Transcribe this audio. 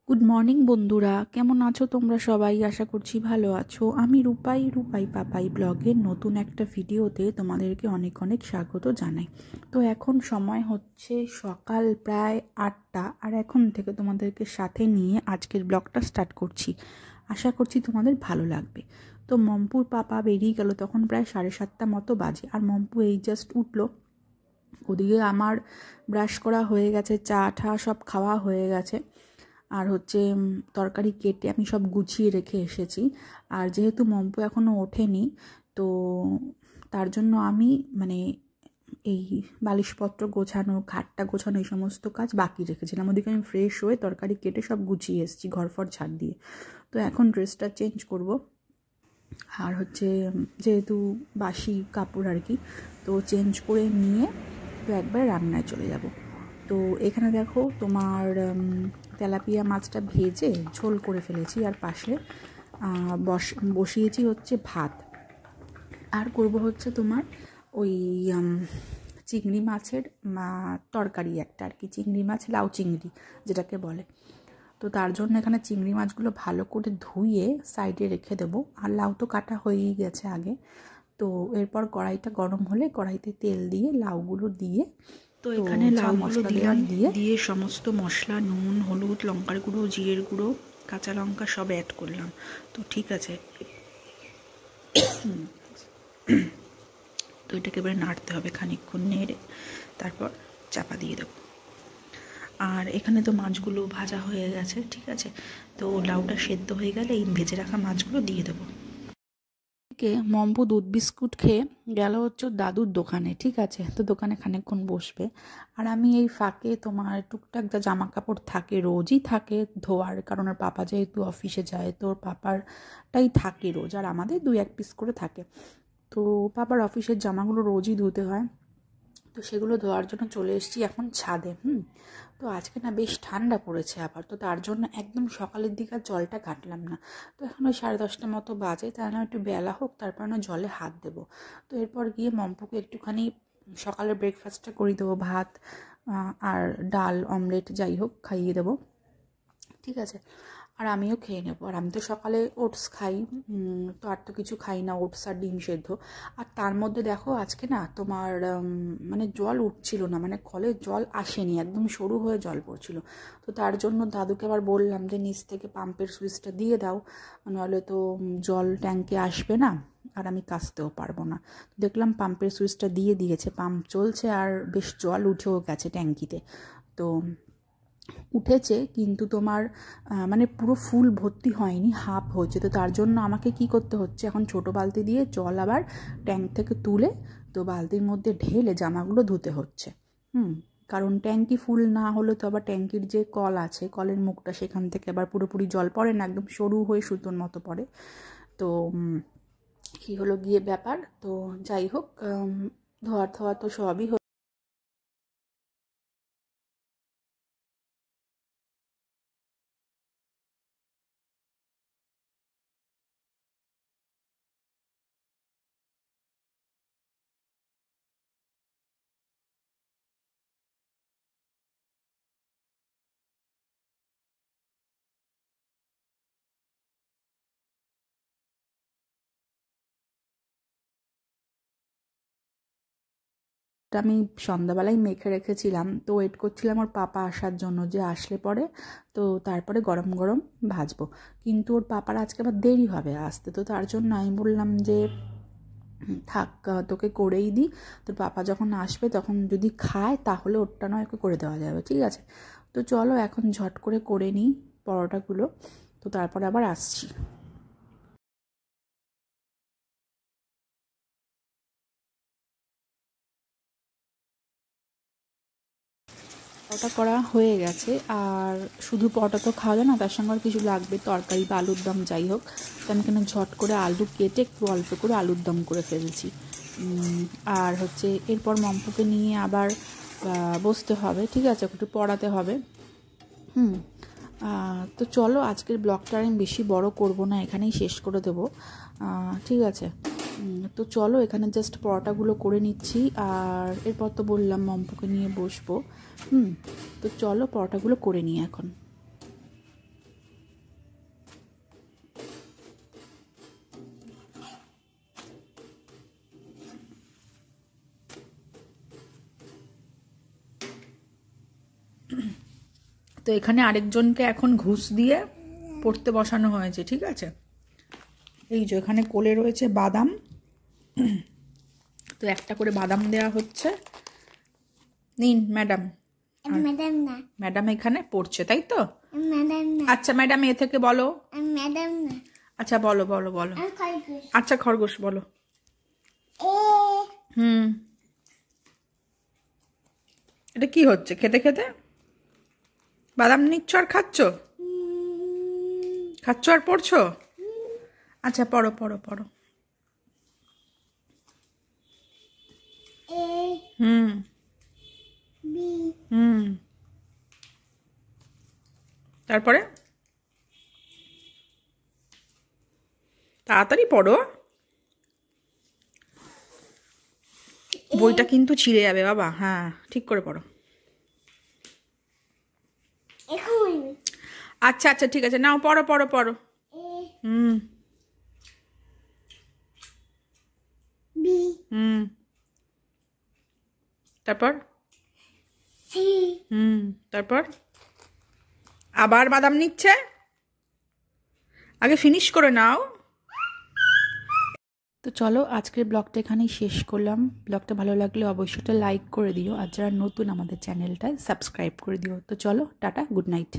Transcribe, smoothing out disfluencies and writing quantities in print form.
Good morning বন্ধুরা, কেমন আছো তোমরা সবাই? আশা করছি ভালো আছো। আমি রূপাই পাপাই ব্লগের নতুন একটা ভিডিওতে তোমাদেরকে অনেক অনেক স্বাগত জানাই। তো এখন সময় হচ্ছে সকাল প্রায় 8টা, আর এখন থেকে তোমাদেরকে সাথে নিয়ে আজকের ব্লগটা স্টার্ট করছি। আশা করছি তোমাদের ভালো লাগবে। তো মম্পুর পাপা বেরিয়ে গেল তখন প্রায় 7:30 মতো বাজে, আর মম্পু এই জাস্ট উঠলো। ওদিকে আমার ব্রাশ করা হয়ে গেছে, চা ঠা সব খাওয়া হয়ে গেছে, আর হচ্ছে তরকারি কেটে আমি সব গুছিয়ে রেখে এসেছি। আর যেহেতু মম্পু এখনও ওঠেনি, তো তার জন্য আমি এই বালিশপত্র গোছানো, খাটটা গোছানো, এই সমস্ত কাজ বাকি রেখেছিলাম। ওদিকে আমি ফ্রেশ হয়ে তরকারি কেটে সব গুছিয়ে এসেছি ঘরফর ঝাড় দিয়ে। তো এখন ড্রেসটা চেঞ্জ করব, আর হচ্ছে যেহেতু বাসি কাপড় আর কি, তো চেঞ্জ করে নিয়ে তো একবার রান্নায় চলে যাব। তো এখানে দেখো তোমার তেলাপিয়া মাছটা ভেজে ঝোল করে ফেলেছি, আর পাশে বসিয়েছি হচ্ছে ভাত, আর করব হচ্ছে তোমার ওই চিংড়ি মাছের তরকারি একটা আর কি, চিংড়ি মাছ, লাউ চিংড়ি যেটাকে বলে। তো তার জন্য এখানে চিংড়ি মাছগুলো ভালো করে ধুয়ে সাইডে রেখে দেবো, আর লাউ তো কাটা হয়েই গেছে আগে। তো এরপর কড়াইটা গরম হলে কড়াইতে তেল দিয়ে লাউগুলো দিয়ে, তো এখানে লাউগুলো দিয়ে সমস্ত মশলা, নুন, হলুদ, লঙ্কার গুঁড়ো, জিরের গুঁড়ো, কাঁচা লঙ্কা সব অ্যাড করলাম। তো ঠিক আছে, তো এটাকে এবারে নাড়তে হবে, খানিকক্ষণ নেড়ে তারপর চাপা দিয়ে দেবো। আর এখানে তো মাছগুলো ভাজা হয়ে গেছে, ঠিক আছে। তো লাউটা সেদ্ধ হয়ে গেলে এই ভেজে রাখা মাছগুলো দিয়ে দেবো। মম্পু দুধ বিস্কুট খেয়ে গেল হচ্ছে দাদুর দোকানে, ঠিক আছে। তো দোকানে খানিকক্ষণ বসবে, আর আমি এই ফাঁকে তোমার টুকটাক যা জামা কাপড় থাকে, রোজই থাকে ধোয়ার, কারণ ওর পাপা যেহেতু অফিসে যায়, তো ওর পাপারটাই থাকে রোজ, আর আমাদের 2-1 পিস করে থাকে। তো পাপার অফিসের জামাগুলো রোজই ধুতে হয়, তো সেগুলো ধোয়ার জন্য চলে এসেছি এখন ছাদে। তো আজকে না বেশ ঠান্ডা পড়েছে আবার, তো তার জন্য একদম সকালের দিকে আর জলটা কাটলাম না। তো এখন ওই 10:30 মতো বাজে, তাই না একটু বেলা হোক, তারপর না জলে হাত দেবো। তো এরপর গিয়ে মম্পুকে একটুখানি সকালের ব্রেকফাস্টটা করে দেবো, ভাত আর ডাল, অমলেট যাই হোক খাইয়ে দেবো, ঠিক আছে। আর আমিও খেয়ে নেবো। আর আমি তো সকালে ওটস খাই, তো আর তো কিছু খাই না, ওটস আর ডিম সেদ্ধ। আর তার মধ্যে দেখো আজকে না তোমার জল উঠছিল না, কলে জল আসেনি, একদম সরু হয়ে জল পড়ছিল। তো তার জন্য দাদুকে আবার বললাম যে নিচ থেকে পাম্পের সুইচটা দিয়ে দাও, নাহলে তো জল ট্যাঙ্কে আসবে না, আর আমি কাচতেও পারবো না। দেখলাম পাম্পের সুইচটা দিয়ে দিয়েছে, পাম্প চলছে, আর বেশ জল উঠেও গেছে ট্যাঙ্কিতে। তো উঠেছে, কিন্তু তোমার পুরো ফুল ভর্তি হয়নি, হাফ হয়েছে। তো তার জন্য আমাকে কি করতে হচ্ছে, এখন ছোটো বালতি দিয়ে জল আবার ট্যাঙ্ক থেকে তুলে তো বালতির মধ্যে ঢেলে জামাগুলো ধুতে হচ্ছে। কারণ ট্যাঙ্কি ফুল না হলে তো আবার ট্যাঙ্কির যে কল আছে, কলের মুখটা, সেখান থেকে আবার পুরোপুরি জল পড়ে না, একদম সরু হয়ে সুতোর মতো পড়ে। তো এই হলো গিয়ে ব্যাপার। তো যাই হোক, ধোয়া তো সবই আমি সন্ধ্যাবেলায় মেখে রেখেছিলাম। তো ওয়েট করছিলাম ওর পাপা আসার জন্য, যে আসলে পরে তো তারপরে গরম গরম ভাজবো। কিন্তু ওর পাপার আজকে আবার দেরি হবে আসতে, তো তার জন্য আমি বললাম যে থাক, তোকে করেই দিই, তোর পাপা যখন আসবে তখন যদি খায় তাহলে ওরটা নয় ওকে করে দেওয়া যাবে, ঠিক আছে। তো চলো এখন ঝট করে নিই পরোটাগুলো, তো তারপরে আবার আসছি। পরোটা করা হয়ে গেছে, আর শুধু পরোটা তো খাওয়া যায় না, তার সঙ্গে আর কিছু লাগবে, তরকারি বা আলুর দম যাই হোক। তো আমি এখানে ঝট করে আলু কেটে একটু অল্প করে আলুর দম করে ফেলছি। আর হচ্ছে এরপর মম্পুকে নিয়ে আবার বসতে হবে, ঠিক আছে, একটু পড়াতে হবে। তো চলো আজকের ব্লগটা আমি বেশি বড় করব না, এখানেই শেষ করে দেবো, ঠিক আছে। তো চলো এখানে জাস্ট পরোটাগুলো করে নিচ্ছি, আর এরপর তো বললাম মম্পুকে নিয়ে বসবো। তো চলো পরোটাগুলো করে নিই এখন। তো এখানে আরেকজনকে এখন ঘুষ দিয়ে পড়তে বসানো হয়েছে, ঠিক আছে। এই যে এখানে কোলে রয়েছে বাদাম, তো একটা করে বাদাম দেওয়া হচ্ছে। নিন ম্যাডাম। ম্যাডাম না, ম্যাডাম এখানে পড়ছে, তাই তো? ম্যাডাম না, আচ্ছা ম্যাডাম এ থেকে বলো। ম্যাডাম না, আচ্ছা বলো বলো বলো। খরগোশ। আচ্ছা খরগোশ বলো। এ হুম, এটা কি হচ্ছে? খেতে খেতে বাদাম নিচ্ছ আর খাচ্ছ? খাচ্ছ আর পড়ছো? আচ্ছা পড়ো পড়ো পড়ো। এ হুম বি হুম, তারপরে তাড়াতাড়ি পড়ো, বইটা কিন্তু ছিঁড়ে যাবে বাবা। হ্যাঁ ঠিক করে পড়ো। এখন আচ্ছা আচ্ছা ঠিক আছে, নাও পড়ো পড়ো পড়ো। এ হুম বি হুম, তারপর সি হুম, তারপর আবার বাদাম নিচ্ছে, আগে ফিনিশ করে নাও। তো চলো আজকের ব্লগটা এখানেই শেষ করলাম। ব্লগটা ভালো লাগলে অবশ্যই লাইক করে দিও, আর যারা নতুন আমাদের চ্যানেলটায় সাবস্ক্রাইব করে দিও। তো চলো টাটা, গুড নাইট।